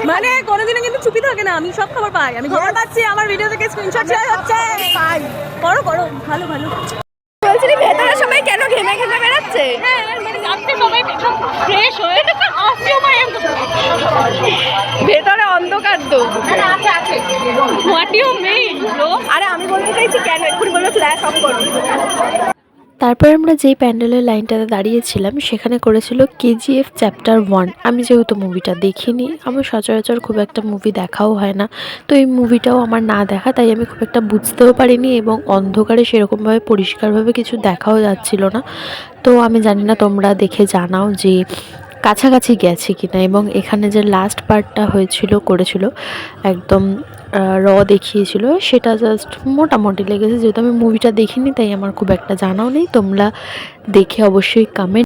মানে কোনোদিনও কিন্তু চুপি থাকে না, আমি সব খবর পাই, আমি খবর পাচ্ছি, আমার ভিডিও থেকে স্ক্রিনশট শেয়ার হচ্ছে। পাই, করো করো, ভালো ভালো। বলছিলি ভেতরে সবাই কেন ঘেমে ঘেমে বেড়াচ্ছে? হ্যাঁ মানে যাচ্ছে সবাই একদম ফ্রেশ হয়ে আসছে, ভেতরে অন্ধকার তো। আছে আছে। What you mean bro? আরে আমি বলতে চাইছি কেন এক্ষুনি বললো ফ্ল্যাশ অফ করো। তারপর আমরা যেই প্যান্ডেলের লাইনটাতে দাঁড়িয়েছিলাম সেখানে করেছিল কেজিএফ চ্যাপ্টার 1। আমি যেহেতু মুভিটা দেখিনি, আমার সচরাচর খুব একটা মুভি দেখাও হয় না, তো এই মুভিটাও আমার না দেখা, তাই আমি খুব একটা বুঝতেও পারিনি এবং অন্ধকারে সেরকমভাবে পরিষ্কারভাবে কিছু দেখাও যাচ্ছিল না। তো আমি জানি না, তোমরা দেখে জানাও যে কাছাকাছি গেছে কিনা। এবং এখানে যে লাস্ট পার্টটা করেছিল একদম দেখিয়েছিল, সেটা জাস্ট মোটামুটি লেগেছে। যেহেতু আমি মুভিটা দেখিনি তাই আমার খুব একটা জানাও নেই, তোমরা দেখে অবশ্যই কমেন্ট